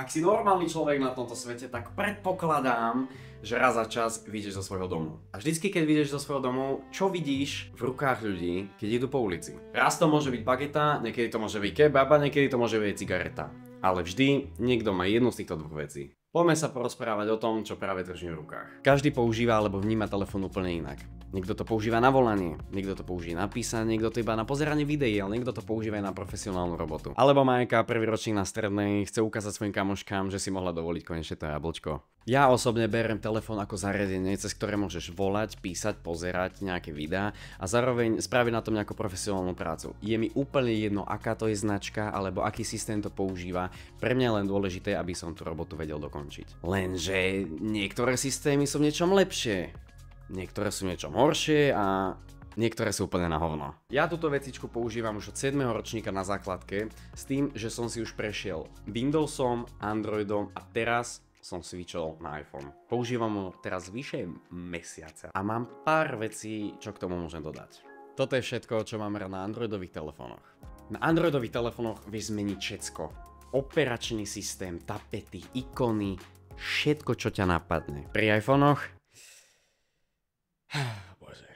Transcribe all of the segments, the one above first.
Ak si normálny človek na tomto svete, tak predpokladám, že raz za čas vyjdeš zo svojho domu. A vždycky, keď vyjdeš zo svojho domu, čo vidíš v rukách ľudí, keď idú po ulici? Raz to môže byť bageta, niekedy to môže byť kebab a niekedy to môže byť cigareta. Ale vždy niekto má jednu z týchto dvoch vecí. Poďme sa porozprávať o tom, čo práve držím v rukách. Každý používa alebo vníma telefón úplne inak. Niekto to používa na volanie, niekto to používa na písanie, niekto to iba na pozeranie videí, ale niekto to používa aj na profesionálnu robotu. Alebo Majka, prvý ročník na strednej, chce ukázať svojim kamoškám, že si mohla dovoliť konečne to jablčko. Ja osobne beriem telefón ako zariadenie, cez ktoré môžeš volať, písať, pozerať nejaké videá a zároveň spraviť na tom nejakú profesionálnu prácu. Je mi úplne jedno, aká to je značka alebo aký systém to používa. Pre mňa je len dôležité, aby som tú robotu vedel dokončiť. Lenže niektoré systémy sú v niečom lepšie, niektoré sú v niečom horšie a niektoré sú úplne na hovno. Ja túto vecičku používam už od 7. ročníka na základke s tým, že som si už prešiel Windowsom, Androidom a teraz som switchol na iPhone. Používam ho teraz vyše mesiaca a mám pár vecí, čo k tomu môžem dodať. Toto je všetko, čo mám rád na Androidových telefónoch. Na Androidových telefónoch vieš zmeniť všetko. Operačný systém, tapety, ikony, všetko, čo ťa napadne. Pri iPhonech? Bože.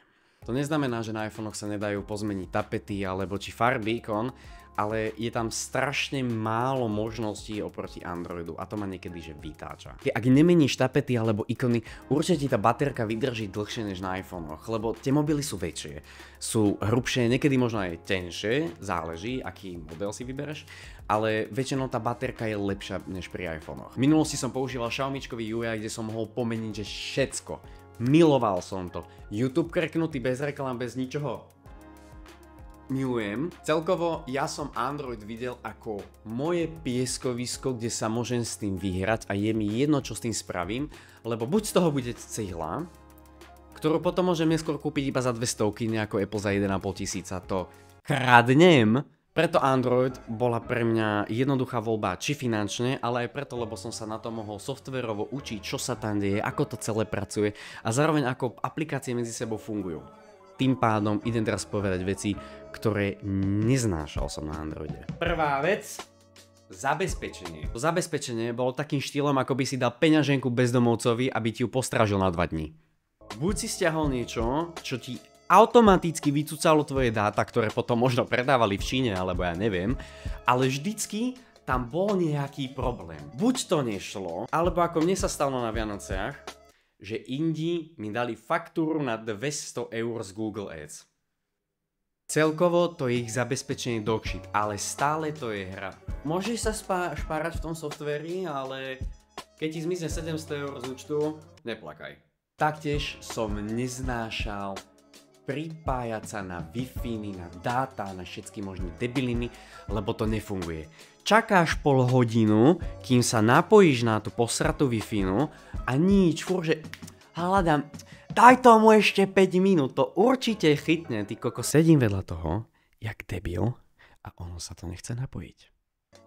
To neznamená, že na iPhonech sa nedajú pozmeniť tapety alebo či farby ikon, ale je tam strašne málo možností oproti Androidu a to ma niekedy že vytáča. Ak nemeníš tapety alebo ikony, určite ti tá baterka vydrží dlhšie než na iPhonech, lebo tie mobily sú väčšie, sú hrubšie, niekedy možno aj tenšie, záleží, aký model si vybereš, ale väčšinou tá baterka je lepšia než pri iPhonech. V minulosti som používal Xiaomičkový UI, kde som mohol pomeniť že všetko. Miloval som to. YouTube kreknutý bez reklám, bez ničoho. Milujem. Celkovo ja som Android videl ako moje pieskovisko, kde sa môžem s tým vyhrať a je mi jedno, čo s tým spravím, lebo buď z toho bude cihla, ktorú potom môžem neskôr kúpiť iba za 200, nejako Apple za 1,5 tisíca, to kradnem. Preto Android bola pre mňa jednoduchá voľba, či finančne, ale aj preto, lebo som sa na to mohol softvérovo učiť, čo sa tam deje, ako to celé pracuje a zároveň ako aplikácie medzi sebou fungujú. Tým pádom idem teraz povedať veci, ktoré neznášal som na Androide. Prvá vec, zabezpečenie. To zabezpečenie bolo takým štýlom, ako by si dal peňaženku bezdomovcovi, aby ti ju postrážil na 2 dní. Buď si stiahol niečo, čo ti automaticky vycúcalo tvoje dáta, ktoré potom možno predávali v Číne, alebo ja neviem, ale vždycky tam bol nejaký problém. Buď to nešlo, alebo ako mne sa stalo na Vianociach, že Indi mi dali faktúru na 200 eur z Google Ads. Celkovo to je ich zabezpečenie dogshit, ale stále to je hra. Môžeš sa špárať v tom softvéri, ale keď ti zmizne 700 eur z účtu, neplakaj. Taktiež som neznášal pripájať sa na Wi-Fi, na dáta, na všetky možné debiliny, lebo to nefunguje. Čakáš pol hodinu, kým sa napojíš na tú posratú Wi-Fi a nič, furt, že hľadám, daj tomu ešte 5 minút, to určite chytne, ty koko. Sedím vedľa toho, jak debil a ono sa to nechce napojiť.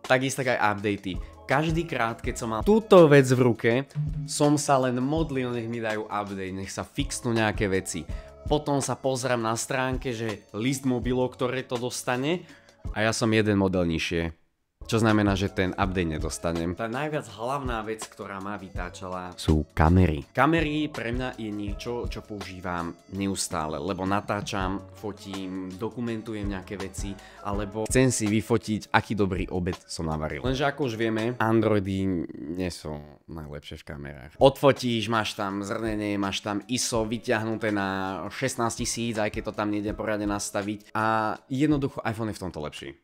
Takisto aj updaty. Každý krát, keď som mal túto vec v ruke, som sa len modlil, nech mi dajú update, nech sa fixnú nejaké veci. Potom sa pozriem na stránke, že list mobilov, ktoré to dostane a ja som jeden model nižšie. Čo znamená, že ten update nedostanem. Tá najviac hlavná vec, ktorá ma vytáčala, sú kamery. Kamery pre mňa je niečo, čo používam neustále, lebo natáčam, fotím, dokumentujem nejaké veci, alebo chcem si vyfotiť, aký dobrý obed som navaril. Lenže ako už vieme, Androidy nie sú najlepšie v kamerách. Odfotíš, máš tam zrnenie, máš tam ISO vyťahnuté na 16 000, aj keď to tam nejde poriadne nastaviť a jednoducho iPhone je v tomto lepší.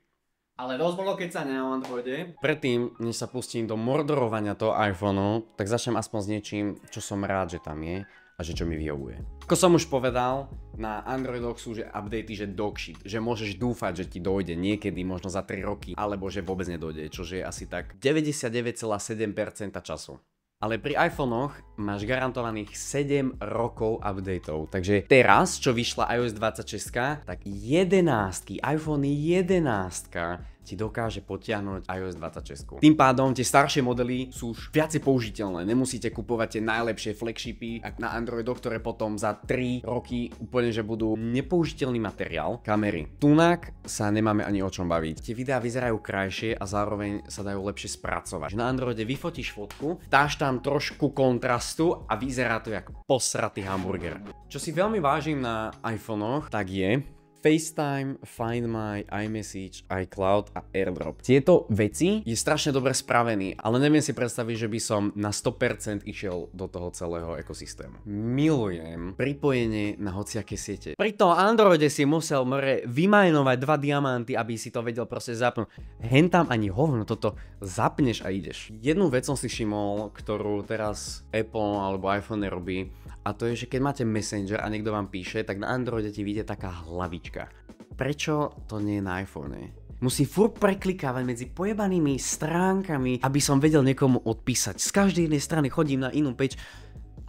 Ale dosť bolo keď sa na Androide. Predtým, než sa pustím do mordorovania toho iPhoneu, tak začnem aspoň s niečím, čo som rád, že tam je a že čo mi vyhovuje. Ako som už povedal, na Androidoch sú že updaty, že dogshit, že môžeš dúfať, že ti dojde niekedy, možno za 3 roky, alebo že vôbec nedojde, čo je asi tak 99,7% času. Ale pri iPhonech máš garantovaných 7 rokov updateov. Takže teraz, čo vyšla iOS 26, tak 11, iPhone 11 ti dokáže potiahnuť iOS 26. Tým pádom tie staršie modely sú už viacej použiteľné. Nemusíte kupovať tie najlepšie flagshipy na Androidoch, ktoré potom za 3 roky úplne že budú nepoužiteľný materiál. Kamery. Tunak sa nemáme ani o čom baviť. Tie videá vyzerajú krajšie a zároveň sa dajú lepšie spracovať. Na Androide vyfotíš fotku, dáš tam trošku kontrastu a vyzerá to ako posratý hamburger. Čo si veľmi vážim na iPhonech, tak je FaceTime, Find My, iMessage, iCloud a AirDrop. Tieto veci je strašne dobre spravený, ale neviem si predstaviť, že by som na 100% išiel do toho celého ekosystému. Milujem pripojenie na hociaké siete. Pri tom Androide si musel vymajnovať 2 diamanty, aby si to vedel proste zapnúť. Hen tam ani hovno, toto zapneš a ideš. Jednu vec som si všimol, ktorú teraz Apple alebo iPhone nerobí, a to je, že keď máte Messenger a niekto vám píše, tak na Androide ti vyjde taká hlavička. Prečo to nie je na iPhone? Musím furt preklikávať medzi pojebanými stránkami, aby som vedel niekomu odpísať. Z každej jednej strany chodím na inú page.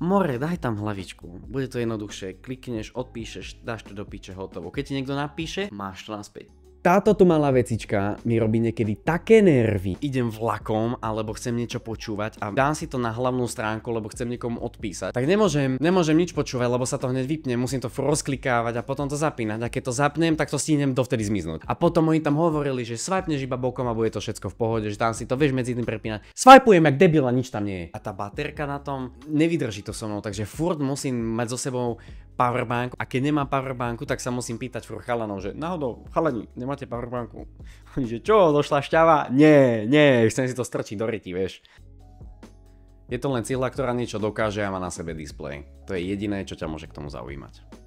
More, daj tam hlavičku. Bude to jednoduchšie. Klikneš, odpíšeš, dáš to do piče, hotovo. Keď ti niekto napíše, máš to naspäť. Táto tu malá vecička mi robí niekedy také nervy. Idem vlakom alebo chcem niečo počúvať a dám si to na hlavnú stránku, lebo chcem niekomu odpísať. Tak nemôžem nič počúvať, lebo sa to hneď vypne, musím to rozklikávať a potom to zapínať. A keď to zapnem, tak to stihnem dovtedy zmiznúť. A potom oni tam hovorili, že swipeneš iba bokom a bude to všetko v pohode, že tam si to vieš medzi tým prepínať. Swipujem jak debil a nič tam nie je. A tá baterka na tom nevydrží to so mnou, takže furt musím mať so sebou powerbank a keď nemám powerbanku, tak sa musím pýtať furt chalanov, že náhodou, chalani, nemáte powerbanku? Oni, že čo, došla šťava? Nie, chcem si to strčiť do ryti, vieš. Je to len cihla, ktorá niečo dokáže a má na sebe displej. To je jediné, čo ťa môže k tomu zaujímať.